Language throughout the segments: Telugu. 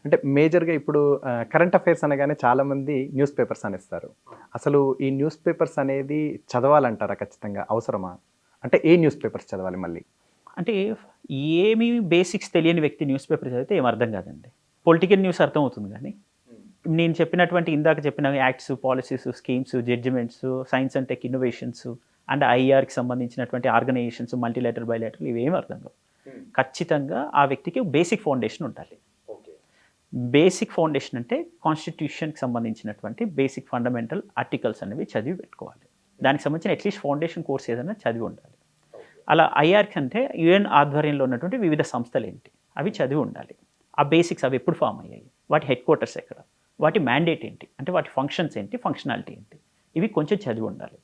అంటే మేజర్‌గా ఇప్పుడు కరెంట్ అఫైర్స్ అనగానే చాలామంది న్యూస్ పేపర్స్ అనేస్తారు. అసలు ఈ న్యూస్ పేపర్స్ అనేది చదవాలంటారా ఖచ్చితంగా? అవసరమా? అంటే ఏ న్యూస్ పేపర్స్ చదవాలి మళ్ళీ? అంటే ఏమి బేసిక్స్ తెలియని వ్యక్తి న్యూస్ పేపర్ చదివితే ఏమి అర్థం కాదండి. పొలిటికల్ న్యూస్ అర్థమవుతుంది గానీ, నేను చెప్పినటువంటి ఇందాక చెప్పిన acts, policies, schemes, judgements, science and tech innovations and ఐఆర్‌కి సంబంధించినటువంటి ఆర్గనైజేషన్స్, మల్టీలేటరల్, బైలేటరల్ ఇవేమి అర్థం కావు. ఖచ్చితంగా ఆ వ్యక్తికి బేసిక్ ఫౌండేషన్ ఉండాలి. బేసిక్ ఫౌండేషన్ అంటే కాన్స్టిట్యూషన్‌కి సంబంధించినటువంటి బేసిక్ ఫండమెంటల్ ఆర్టికల్స్ అనేవి చదివి పెట్టుకోవాలి. దానికి సంబంధించిన అట్‌లీస్ట్ ఫౌండేషన్ కోర్స్ ఏదైనా చదివి ఉండాలి. అలా ఐఆర్‌కి అంటే యూఎన్ ఆధ్వర్యంలో ఉన్నటువంటి వివిధ సంస్థలేంటి అవి చదివి ఉండాలి. ఆ బేసిక్స్ అవి ఎప్పుడు ఫామ్ అయ్యాయి? వాటి హెడ్ క్వార్టర్స్ ఎక్కడ? వాటి మ్యాండేట్ ఏంటి? అంటే వాటి ఫంక్షన్స్ ఏంటి? ఫంక్షనాలిటీ ఏంటి? ఇవి కొంచెం చదివి ఉండాలి.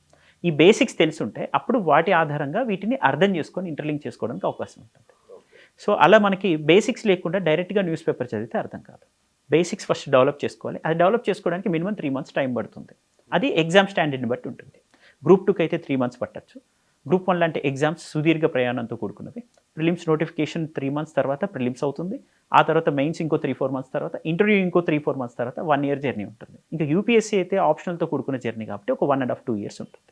ఈ బేసిక్స్ తెలిసుంటే అప్పుడు వాటి ఆధారంగా వీటిని అర్థం చేసుకొని ఇంటర్లింక్ చేసుకోవడానికి అవకాశం ఉంటుంది. సో అలా మనకి బేసిక్స్ లేకుండా డైరెక్ట్‌గా న్యూస్ పేపర్ చదివితే అర్థం కాదు. బేసిక్స్ ఫస్ట్ డెవలప్ చేసుకోవాలి. అది డెవలప్ చేసుకోవడానికి మినిమమ్ 3 మంత్స్ టైం పడుతుంది. అది ఎగ్జామ్ స్టాండర్డ్‌ని బట్టి ఉంటుంది. గ్రూప్ 2కి అయితే 3 మంత్స్ పట్టొచ్చు. గ్రూప్ 1 లాంటి ఎగ్జామ్స్ సుదీర్ఘ ప్రయాణంతో కూడుకున్నవి. ప్రిలిమ్స్ నోటిఫికేషన్ 3 మంత్స్ తర్వాత ప్రిలిమ్స్ అవుతుంది. ఆ తర్వాత మెయిన్స్ ఇంకో 3-4 మంత్స్ తర్వాత, ఇంటర్వ్యూ ఇంకో 3-4 మంత్స్ తర్వాత 1 ఇయర్ జర్నీ ఉంటుంది. ఇంకా యూపీఎస్సీ అయితే ఆప్షనల్‌తో కూడుకున్న జర్నీ కాబట్టి ఒక 1.5-2 ఇయర్స్ ఉంటుంది.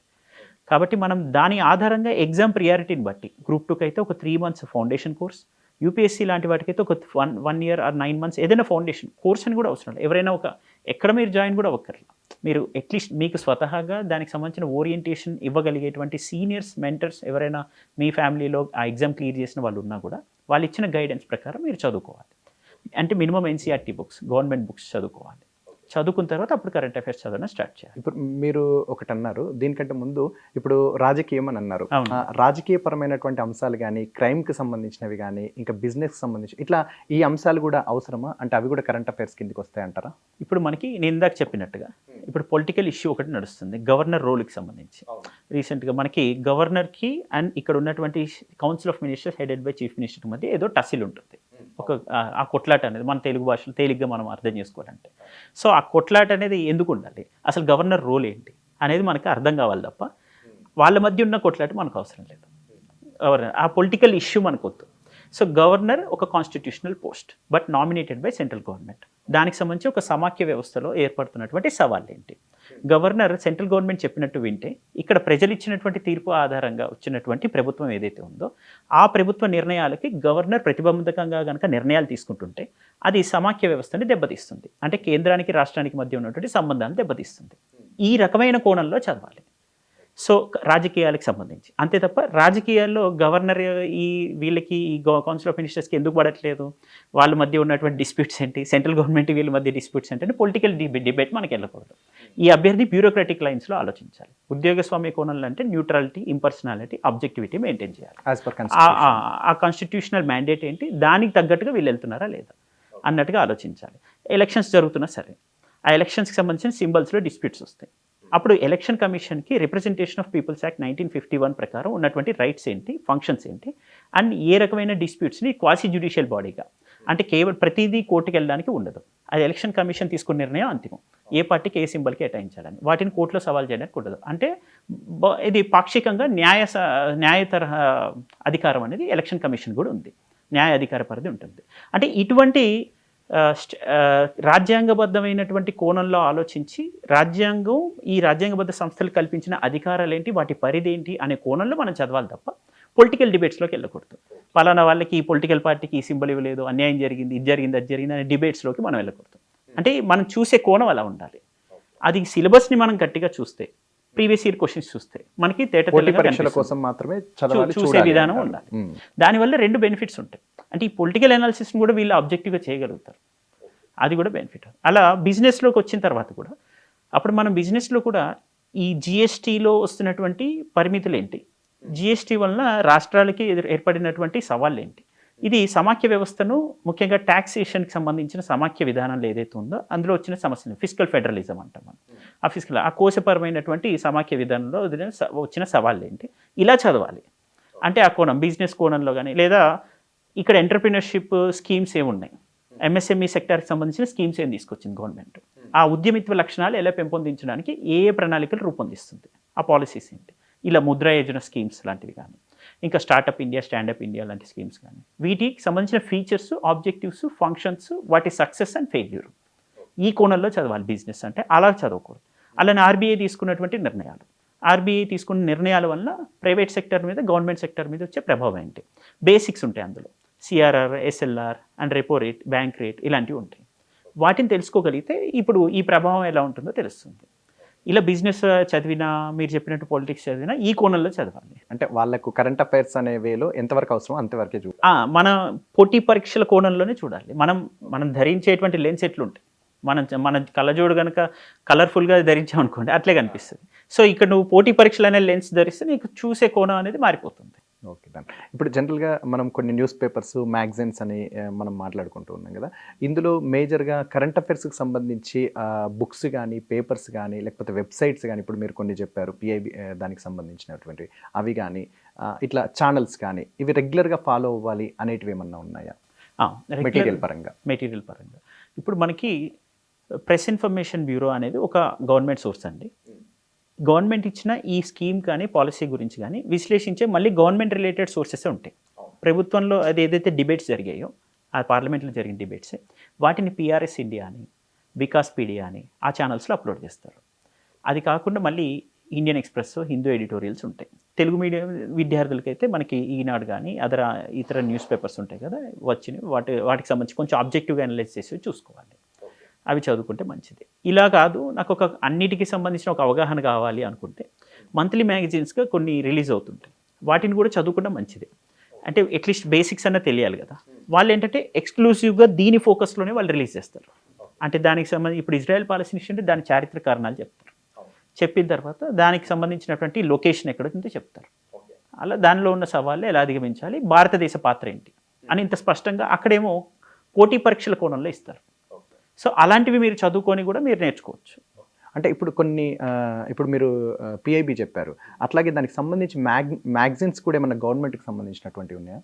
కాబట్టి మనం దాని ఆధారంగా ఎగ్జామ్ ప్రియారిటీని బట్టి గ్రూప్ 2కి అయితే ఒక 3 మంత్స్ ఫౌండేషన్ కోర్స్, యూపీఎస్సీ లాంటి వాటికైతే ఒక 1 ఇయర్ ఆర్ 9 మంత్స్ ఏదైనా ఫౌండేషన్ కోర్స్ అని కూడా అవసరం లేదు. ఎవరైనా ఒక ఎక్కడ మీరు జాయిన్ కూడా అవ్వక్కర్లా. మీరు అట్లీస్ట్ మీకు స్వతహాగా దానికి సంబంధించిన ఓరియంటేషన్ ఇవ్వగలిగేటువంటి సీనియర్స్, మెంటర్స్ ఎవరైనా మీ ఫ్యామిలీలో ఆ ఎగ్జామ్ క్లియర్ చేసిన వాళ్ళు ఉన్నా కూడా వాళ్ళు ఇచ్చిన గైడెన్స్ ప్రకారం మీరు చదువుకోవాలి. అంటే minimum NCERT books, government books చదువుకోవాలి. చదువుకున్న తర్వాత అప్పుడు కరెంట్ అఫైర్స్ చదవడం స్టార్ట్ చేయాలి. ఇప్పుడు మీరు ఒకటన్నారు. దీనికంటే ముందు ఇప్పుడు రాజకీయం అని అన్నారు. అవును. రాజకీయపరమైనటువంటి అంశాలు గానీ, క్రైమ్‌కి సంబంధించినవి గానీ, ఇంకా బిజినెస్‌కి సంబంధించి ఇట్లా ఈ అంశాలు గూడా అవసరమా? అంటే అవి కూడా కరెంట్ అఫైర్స్ కిందకొస్తాయంటారా? ఇప్పుడు మనకి నేను ఇందాక చెప్పినట్టుగా ఇప్పుడు పొలిటికల్ ఇష్యూ ఒకటి నడుస్తుంది. గవర్నర్ రోల్‌కి సంబంధించి. రీసెంట్‌గా మనకి గవర్నర్‌కి అండ్ ఇక్కడ ఉన్నటువంటి council of ministers headed by chief minister మధ్య ఏదో టసిల్ ఉంటుంది. ఒక ఆ కొట్లాట అనేది మన తెలుగు భాషలో తేలిగ్గా మనం అర్థం చేసుకోవాలంటే. సో ఆ కొట్లాట అనేది ఎందుకు ఉండాలి? అసలు గవర్నర్ రోల్ ఏంటి? అనేది మనకి అర్థం కావాలి తప్ప వాళ్ళ మధ్య ఉన్న కొట్లాట మనకు అవసరం లేదు. ఆ పొలిటికల్ ఇష్యూ మనకొద్దు. సో గవర్నర్ ఒక constitutional post but nominated by central government. దానికి సంబంధించి ఒక సమాఖ్య వ్యవస్థలో ఏర్పడుతున్నటువంటి సవాళ్ళు ఏంటి? గవర్నర్ సెంట్రల్ గవర్నమెంట్ చెప్పినట్టు వింటే ఇక్కడ ప్రజలు ఇచ్చినటువంటి తీర్పు ఆధారంగా వచ్చినటువంటి ప్రభుత్వం ఏదైతే ఉందో ఆ ప్రభుత్వ నిర్ణయాలకి గవర్నర్ ప్రతిబంధకంగా కనుక నిర్ణయాలు తీసుకుంటుంటే అది సమాఖ్య వ్యవస్థని దెబ్బతీస్తుంది. అంటే కేంద్రానికి రాష్ట్రానికి మధ్య ఉన్నటువంటి సంబంధాన్ని దెబ్బతీస్తుంది. ఈ రకమైన కోణంలో చదవాలి. సో రాజకీయాలకు సంబంధించి అంతే తప్ప రాజకీయాల్లో గవర్నర్ వీళ్ళకి ఈ కౌన్సిల్ ఆఫ్ మినిస్టర్స్కి ఎందుకు పడట్లేదు, వాళ్ళ మధ్య ఉన్నటువంటి డిస్ప్యూట్స్ ఏంటి, సెంట్రల్ గవర్నమెంట్ వీళ్ళ మధ్య డిస్ప్యూట్స్ ఏంటంటే పొలిటికల్ డిబేట్ మనకి వెళ్ళకూడదు. ఈ అభ్యర్థి బ్యూరోక్రాటిక్ లైన్స్లో ఆలోచించాలి. ఉద్యోగస్వామ్య కోణంలో అంటే న్యూట్రాలిటీ, ఇంపర్సనాలిటీ, ఆబ్జెక్టివిటీ మెయింటైన్ చేయాలి. ఆ కాన్స్టిట్యూషనల్ మ్యాండేట్ ఏంటి, దానికి తగ్గట్టుగా వీళ్ళు వెళ్తున్నారా లేదా అన్నట్టుగా ఆలోచించాలి. ఎలక్షన్స్ జరుగుతున్నా సరే ఆ ఎలక్షన్స్కి సంబంధించిన సింబల్స్లో డిస్ప్యూట్స్ వస్తాయి. అప్పుడు ఎలక్షన్ కమిషన్కి రిప్రజెంటేషన్ ఆఫ్ పీపుల్స్ యాక్ట్ 1951 ప్రకారం ఉన్నటువంటి రైట్స్ ఏంటి, ఫంక్షన్స్ ఏంటి, అండ్ ఏ రకమైన డిస్ప్యూట్స్ని క్వాసి జ్యుడిషియల్ బాడీగా అంటే కేవలం ప్రతిదీ కోర్టుకు వెళ్ళడానికి ఉండదు. అది ఎలక్షన్ కమిషన్ తీసుకున్న నిర్ణయం అంతిమం. ఏ పార్టీకి ఏ సింబల్కి కేటాయించాలని వాటిని కోర్టులో సవాల్ చేయడానికి ఉండదు. అంటే ఇది పాక్షికంగా న్యాయతర అధికారం అనేది ఎలక్షన్ కమిషన్ కూడా ఉంది. న్యాయ అధికార పరిధి ఉంటుంది. అంటే ఇటువంటి రాజ్యాంగబద్ధమైనటువంటి కోణంలో ఆలోచించి రాజ్యాంగం ఈ రాజ్యాంగబద్ధ సంస్థలు కల్పించిన అధికారాలు ఏంటి, వాటి పరిధి ఏంటి అనే కోణంలో మనం చదవాలి తప్ప పొలిటికల్ డిబేట్స్లోకి వెళ్ళకూడదు. పలానా వాళ్ళకి ఈ పొలిటికల్ పార్టీకి ఈ సింబల్ ఇవ్వలేదు, అన్యాయం జరిగింది, ఇది జరిగింది, అది జరిగింది అనే డిబేట్స్లోకి మనం వెళ్ళకూడదు. అంటే మనం చూసే కోణం అలా ఉండాలి. అది సిలబస్ని మనం గట్టిగా చూస్తే, ప్రీవియస్ ఇయర్ క్వశ్చన్స్ చూస్తే మనకి కోసం మాత్రమే చూసే విధానం ఉండాలి. దానివల్ల 2 బెనిఫిట్స్ ఉంటాయి. అంటే ఈ పొలిటికల్ అనాలిసిస్ని కూడా వీళ్ళు ఆబ్జెక్టివ్గా చేయగలుగుతారు. అది కూడా బెనిఫిట్. అలా బిజినెస్లోకి వచ్చిన తర్వాత కూడా అప్పుడు మనం బిజినెస్లో కూడా ఈ జిఎస్టీలో వస్తున్నటువంటి పరిమితులు ఏంటి, జిఎస్టీ వలన రాష్ట్రాలకి ఏర్పడినటువంటి సవాళ్ళు ఏంటి, ఇది సమాఖ్య వ్యవస్థను ముఖ్యంగా ట్యాక్సేషన్కి సంబంధించిన సమాఖ్య విధానంలో ఏదైతే ఉందో అందులో వచ్చిన సమస్యలు ఫిస్కల్ ఫెడరలిజం అంటాం మనం. ఆ కోశపరమైనటువంటి సమాఖ్య విధానంలో వచ్చిన సవాళ్ళు ఏంటి, ఇలా చదవాలి. అంటే ఆ కోణం బిజినెస్ కోణంలో కానీ లేదా ఇక్కడ ఎంటర్‌ప్రెన్యూర్‌షిప్ స్కీమ్స్ ఏమున్నాయి, ఎంఎస్ఎంఈ సెక్టార్కి సంబంధించిన స్కీమ్స్ ఏం తీసుకొచ్చింది గవర్నమెంట్, ఆ ఉద్యమిత్వ లక్షణాలు ఎలా పెంపొందించడానికి ఏ ప్రణాళికలు రూపొందిస్తుంది, ఆ పాలసీస్ ఏంటి, ఇలా ముద్రా యోజన స్కీమ్స్ లాంటివి కానీ ఇంకా స్టార్టప్ ఇండియా, స్టాండప్ ఇండియా లాంటి స్కీమ్స్ కానీ, వీటికి సంబంధించిన ఫీచర్స్, ఆబ్జెక్టివ్స్, ఫంక్షన్స్, వాటి సక్సెస్ అండ్ ఫెయిల్యూర్ ఈ కోణంలో చదవాలి బిజినెస్ అంటే. అలా చదవకూడదు. అలానే ఆర్బీఐ తీసుకున్నటువంటి నిర్ణయాలు, ఆర్బీఐ తీసుకున్న నిర్ణయాల వల్ల ప్రైవేట్ సెక్టర్ మీద, గవర్నమెంట్ సెక్టర్ మీద వచ్చే ప్రభావం ఏంటి, బేసిక్స్ ఉంటాయి అందులో. CRR, SLR and repo rate, bank rate ఇలాంటివి ఉంటాయి. వాటిని తెలుసుకోగలిగితే ఇప్పుడు ఈ ప్రభావం ఎలా ఉంటుందో తెలుస్తుంది. ఇలా బిజినెస్ చదివినా, మీరు చెప్పినట్టు పాలిటిక్స్ చదివినా ఈ కోణంలో చదవాలి. అంటే వాళ్ళకు కరెంట్ అఫైర్స్ అనే వేలో ఎంతవరకు అవసరం అంతవరకే చూడాలి. మన పోటీ పరీక్షల కోణంలోనే చూడాలి. మనం ధరించేటువంటి లెన్స్ ఎట్లుంటాయి, మన కళ్ళజోడు కనుక కలర్ఫుల్గా ధరించామనుకోండి అట్లే కనిపిస్తుంది. సో ఇక్కడ నువ్వు పోటీ పరీక్షలు అనే లెన్స్ ధరిస్తే నీకు చూసే కోణం అనేది మారిపోతుంది. ఓకే దాని ఇప్పుడు జనరల్గా మనం కొన్ని న్యూస్ పేపర్స్, మ్యాగజైన్స్ అని మనం మాట్లాడుకుంటూ ఉన్నాం కదా. ఇందులో మేజర్గా కరెంట్ అఫైర్స్కి సంబంధించి బుక్స్ కానీ, పేపర్స్ కానీ, లేకపోతే వెబ్సైట్స్ కానీ, ఇప్పుడు మీరు కొన్ని చెప్పారు పిఐబి దానికి సంబంధించినటువంటివి, అవి కానీ ఇట్లా ఛానల్స్ కానీ, ఇవి రెగ్యులర్గా ఫాలో అవ్వాలి అనేటివి ఏమన్నా ఉన్నాయా మెటీరియల్ పరంగా? ఇప్పుడు మనకి ప్రెస్ ఇన్ఫర్మేషన్ బ్యూరో అనేది ఒక గవర్నమెంట్ సోర్స్ అండి. గవర్నమెంట్ ఇచ్చిన ఈ స్కీమ్ కానీ, పాలసీ గురించి కానీ విశ్లేషించే మళ్ళీ గవర్నమెంట్ రిలేటెడ్ సోర్సెస్ ఉంటాయి. ప్రభుత్వంలో అది ఏదైతే డిబేట్స్ జరిగాయో, ఆ పార్లమెంట్లో జరిగిన డిబేట్స్, వాటిని పిఆర్ఎస్ ఇండియా అని, వికాస్ పీడియా అని ఆ ఛానల్స్లో అప్లోడ్ చేస్తారు. అది కాకుండా మళ్ళీ ఇండియన్ ఎక్స్ప్రెస్, హిందూ ఎడిటోరియల్స్ ఉంటాయి. తెలుగు మీడియం విద్యార్థులకైతే మనకి ఈనాడు కానీ ఇతర న్యూస్ పేపర్స్ ఉంటాయి కదా, వచ్చినవి వాటికి సంబంధించి కొంచెం ఆబ్జెక్టివ్గా అనలైజ్ చేసి చూసుకోవాలి. అవి చదువుకుంటే మంచిది. ఇలా కాదు, నాకు ఒక అన్నిటికీ సంబంధించిన ఒక అవగాహన కావాలి అనుకుంటే మంత్లీ మ్యాగజైన్స్గా కొన్ని రిలీజ్ అవుతుంటాయి. వాటిని కూడా చదువుకుంటే మంచిది. అంటే అట్లీస్ట్ బేసిక్స్ అన్న తెలియాలి కదా. వాళ్ళు ఏంటంటే ఎక్స్క్లూసివ్గా దీని ఫోకస్లోనే వాళ్ళు రిలీజ్ చేస్తారు. అంటే దానికి సంబంధించి ఇప్పుడు ఇజ్రాయెల్ పాలస్తీన్ అంటే దాని చారిత్రక కారణాలు చెప్తారు. చెప్పిన తర్వాత దానికి సంబంధించినటువంటి లొకేషన్ ఎక్కడుందో చెప్తారు. అలా దానిలో ఉన్న సవాళ్ళు ఎలా అధిగమించాలి, భారతదేశ పాత్ర ఏంటి అని ఇంత స్పష్టంగా అక్కడేమో పోటీ పరీక్షల కోణంలో ఇస్తారు. సో అలాంటివి మీరు చదువుకొని కూడా మీరు నేర్చుకోవచ్చు. అంటే ఇప్పుడు కొన్ని ఇప్పుడు మీరు పిఐబి చెప్పారు, అట్లాగే దానికి సంబంధించి మ్యాగజైన్స్ కూడా ఏమన్నా గవర్నమెంట్కి సంబంధించినటువంటివి ఉన్నాయా?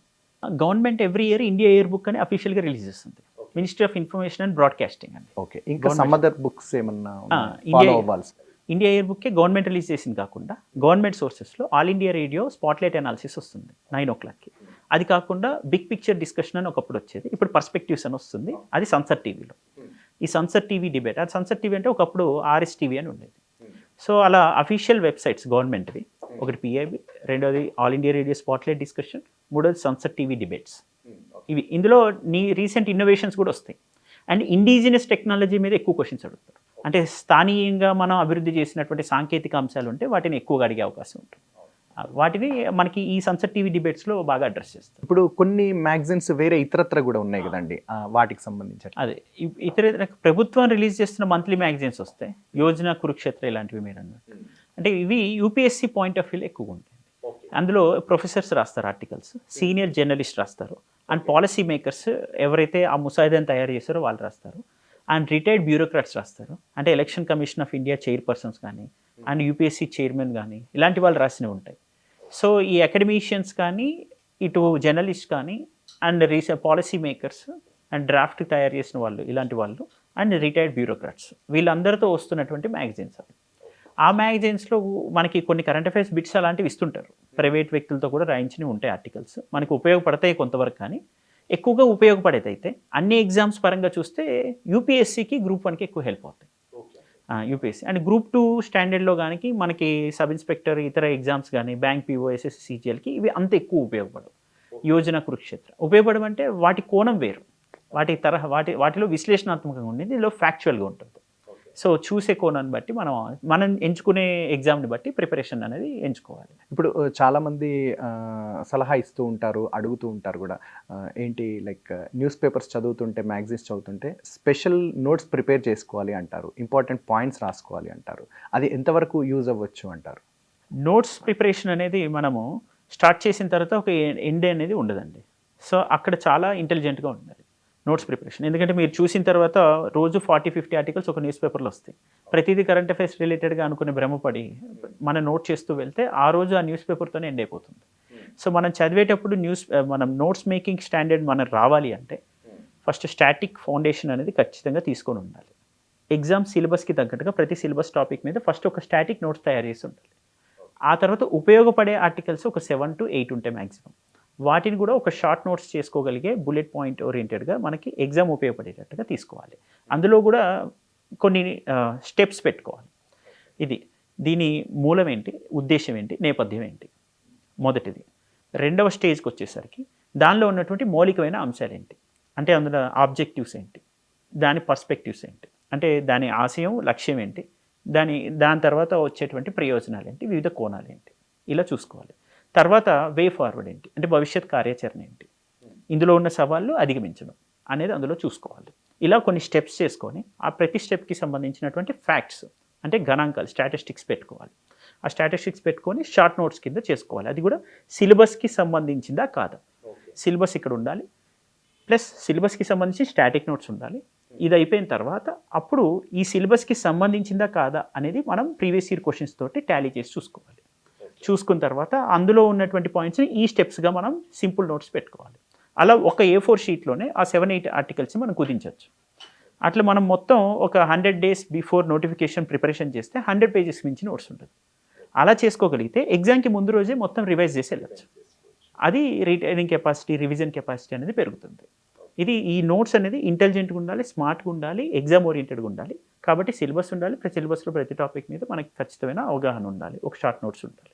Government every year India year book అని అఫీషియల్గా రిలీజ్ చేస్తుంది, ministry of information and broadcasting అని. ఓకే, ఇంకా సమ్ అదర్ బుక్స్ ఏమన్నా ఫాలో అవ్వాల్సి? ఇండియా ఇయర్ బుక్కే గవర్నమెంట్ రిలీజ్ చేసింది కాకుండా గవర్నమెంట్ సోర్సెస్లో All India Radio spotlight analysis వస్తుంది 9 o'clockకి. అది కాకుండా బిగ్ పిక్చర్ డిస్కషన్ అని ఒకప్పుడు వచ్చేది, ఇప్పుడు పర్స్పెక్టివ్స్ అని వస్తుంది, అది సన్సెట్ టీవీలో. ఈ సన్సెట్ టీవీ డిబేట్, అది సన్సెట్ టీవీ అంటే ఒకప్పుడు ఆర్ఎస్ టీవీ అని ఉండేది. సో అలా అఫీషియల్ వెబ్సైట్స్ గవర్నమెంట్వి, ఒకటి పిఐబి, రెండోది all India Radio spotlight discussion, మూడోది సన్సెట్ టీవీ డిబేట్స్. ఇవి ఇందులో రీసెంట్ ఇన్నోవేషన్స్ కూడా వస్తాయి. అండ్ ఇండిజినస్ టెక్నాలజీ మీద ఎక్కువ క్వశ్చన్స్ అడుగుతారు. అంటే స్థానియంగా మనం అభివృద్ధి చేసినటువంటి సాంకేతిక అంశాలు ఉంటే వాటిని ఎక్కువగా అడిగే అవకాశం ఉంటుంది. వాటిని మనకి ఈ సన్సెట్ టీవీ డిబేట్స్లో బాగా అడ్రస్ చేస్తారు. ఇప్పుడు కొన్ని మ్యాగజైన్స్ వేరే ఇతరత్ర కూడా ఉన్నాయి కదండి, వాటికి సంబంధించి అదే ఇతర ప్రభుత్వం రిలీజ్ చేస్తున్న మంత్లీ మ్యాగజైన్స్ వస్తాయి, యోజన, కురుక్షేత్ర ఇలాంటివి మీరు అన్నట్టు. అంటే ఇవి యూపీఎస్సీ పాయింట్ ఆఫ్ వ్యూలో ఎక్కువగా ఉంటాయి. అందులో ప్రొఫెసర్స్ రాస్తారు ఆర్టికల్స్, సీనియర్ జర్నలిస్ట్ రాస్తారు, అండ్ పాలసీ మేకర్స్ ఎవరైతే ఆ ముసాయిదాన్ని తయారు చేస్తారో వాళ్ళు రాస్తారు, అండ్ రిటైర్డ్ బ్యూరోక్రాట్స్ రాస్తారు. అంటే election commission of India chairpersons కానీ, అండ్ యూపీఎస్సీ చైర్మన్ కానీ ఇలాంటి వాళ్ళు రాసినవి ఉంటాయి. సో ఈ అకాడమీషియన్స్ కానీ, ఇటు జర్నలిస్ట్ కానీ, and policy makers and draft తయారు చేసిన వాళ్ళు, ఇలాంటి వాళ్ళు, అండ్ రిటైర్డ్ బ్యూరోక్రాట్స్, వీళ్ళందరితో వస్తున్నటువంటి మ్యాగజైన్స్ అవి. ఆ మ్యాగజైన్స్లో మనకి కొన్ని కరెంట్ అఫైర్స్ బిట్స్ అలాంటివి ఇస్తుంటారు, ప్రైవేట్ వ్యక్తులతో కూడా రాయించినవి ఉంటాయి ఆర్టికల్స్, మనకు ఉపయోగపడతాయి కొంతవరకు. కానీ ఎక్కువగా ఉపయోగపడేది అయితే అన్ని ఎగ్జామ్స్ పరంగా చూస్తే యూపీఎస్సీకి, గ్రూప్ 1కి ఎక్కువ హెల్ప్ అవుతాయి. యూపీఎస్సీ అండ్ గ్రూప్ 2 స్టాండర్డ్లో కానీ మనకి సబ్ ఇన్స్పెక్టర్, ఇతర ఎగ్జామ్స్ కానీ, బ్యాంక్ పీఓ, ఎస్ఎస్సి, సిజిఎల్కి ఇవి అంత ఎక్కువ ఉపయోగపడవు. యోజన, కురుక్షేత్ర ఉపయోగపడమంటే వాటి కోణం వేరు, వాటిలో విశ్లేషణాత్మకంగా ఉండేది, ఇందులో ఫ్యాక్చువల్గా ఉంటుంది. సో చూసే కోణాన్ని బట్టి మనం ఎంచుకునే ఎగ్జామ్ని బట్టి ప్రిపరేషన్ అనేది ఎంచుకోవాలి. ఇప్పుడు చాలామంది సలహా ఇస్తూ ఉంటారు, అడుగుతూ ఉంటారు కూడా, ఏంటి లైక్ న్యూస్ పేపర్స్ చదువుతుంటే, మ్యాగజైన్స్ చదువుతుంటే స్పెషల్ నోట్స్ ప్రిపేర్ చేసుకోవాలి అంటారు, ఇంపార్టెంట్ పాయింట్స్ రాసుకోవాలి అంటారు. అది ఎంతవరకు యూజ్ అవ్వచ్చు అంటారు? నోట్స్ ప్రిపరేషన్ అనేది మనము స్టార్ట్ చేసిన తర్వాత ఒక ఎండ్ అనేది ఉండదండి. సో అక్కడ చాలా ఇంటెలిజెంట్గా ఉండాలి నోట్స్ ప్రిపరేషన్. ఎందుకంటే మీరు చూసిన తర్వాత రోజు 40-50 ఆర్టికల్స్ ఒక న్యూస్ పేపర్లో వస్తాయి, ప్రతిదీ కరెంట్ అఫైర్స్ రిలేటెడ్గా అనుకునే భ్రమపడి మనం నోట్ చేస్తూ వెళ్తే ఆ రోజు ఆ న్యూస్ పేపర్తోనే ఎండ్ అయిపోతుంది. సో మనం చదివేటప్పుడు మనం నోట్స్ మేకింగ్ స్టాండర్డ్ మనకు రావాలి అంటే ఫస్ట్ స్టాటిక్ ఫౌండేషన్ అనేది ఖచ్చితంగా తీసుకొని ఉండాలి. ఎగ్జామ్ సిలబస్కి తగ్గట్టుగా ప్రతి సిలబస్ టాపిక్ మీద ఫస్ట్ ఒక స్టాటిక్ నోట్స్ తయారు చేసి ఉండాలి. ఆ తర్వాత ఉపయోగపడే ఆర్టికల్స్ ఒక 7 to 8 ఉంటాయి మ్యాక్సిమం. వాటిని కూడా ఒక షార్ట్ నోట్స్ చేసుకోగలిగే బుల్లెట్ పాయింట్ ఓరియంటెడ్గా మనకి ఎగ్జామ్ ఉపయోగపడేటట్టుగా తీసుకోవాలి. అందులో కూడా కొన్ని స్టెప్స్ పెట్టుకోవాలి. దీని మూలం ఏంటి, ఉద్దేశం ఏంటి, నేపథ్యం ఏంటి, మొదటిది. రెండవ స్టేజ్కి వచ్చేసరికి దానిలో ఉన్నటువంటి మౌలికమైన అంశాలు ఏంటి, అంటే అందులో ఆబ్జెక్టివ్స్ ఏంటి, దాని పర్స్పెక్టివ్స్ ఏంటి, అంటే దాని ఆశయం లక్ష్యం ఏంటి, దాని తర్వాత వచ్చేటువంటి ప్రయోజనాలు ఏంటి, వివిధ కోణాలు ఏంటి, ఇలా చూసుకోవాలి. తర్వాత వే ఫార్వర్డ్ ఏంటి, అంటే భవిష్యత్ కార్యాచరణ ఏంటి, ఇందులో ఉన్న సవాళ్ళు అధిగమించడం అనేది అందులో చూసుకోవాలి. ఇలా కొన్ని స్టెప్స్ చేసుకొని ఆ ప్రతి స్టెప్కి సంబంధించినటువంటి ఫ్యాక్ట్స్ అంటే గణాంకాలు స్టాటిస్టిక్స్ పెట్టుకోవాలి. ఆ స్టాటిస్టిక్స్ పెట్టుకొని షార్ట్ నోట్స్ కింద చేసుకోవాలి. అది కూడా సిలబస్కి సంబంధించిందా కాదా, సిలబస్ ఇక్కడ ఉండాలి, ప్లస్ సిలబస్కి సంబంధించి స్టాటిక్ నోట్స్ ఉండాలి. ఇది అయిపోయిన తర్వాత అప్పుడు ఈ సిలబస్కి సంబంధించిందా కాదా అనేది మనం ప్రీవియస్ ఇయర్ క్వశ్చన్స్ తోటి టాలీ చేసి చూసుకోవాలి. చూసుకున్న తర్వాత అందులో ఉన్నటువంటి పాయింట్స్ని ఈ స్టెప్స్గా మనం సింపుల్ నోట్స్ పెట్టుకోవాలి. అలా ఒక A4 షీట్లోనే ఆ 7-8 ఆర్టికల్స్ని మనం కుదించవచ్చు. అట్లా మనం మొత్తం ఒక 100 days బిఫోర్ నోటిఫికేషన్ ప్రిపరేషన్ చేస్తే 100 pages మించి నోట్స్ ఉంటుంది. అలా చేసుకోగలిగితే ఎగ్జామ్కి ముందు రోజే మొత్తం రివైజ్ చేసి వెళ్ళచ్చు. అది రిటైనింగ్ కెపాసిటీ, రివిజన్ కెపాసిటీ అనేది పెరుగుతుంది. ఈ నోట్స్ అనేది ఇంటెలిజెంట్గా ఉండాలి, స్మార్ట్గా ఉండాలి, ఎగ్జామ్ ఓరియంటెడ్గా ఉండాలి. కాబట్టి సిలబస్ ఉండాలి, సిలబస్లో ప్రతి టాపిక్ మీద మనకి ఖచ్చితమైన అవగాహన ఉండాలి, ఒక షార్ట్ నోట్స్ ఉండాలి.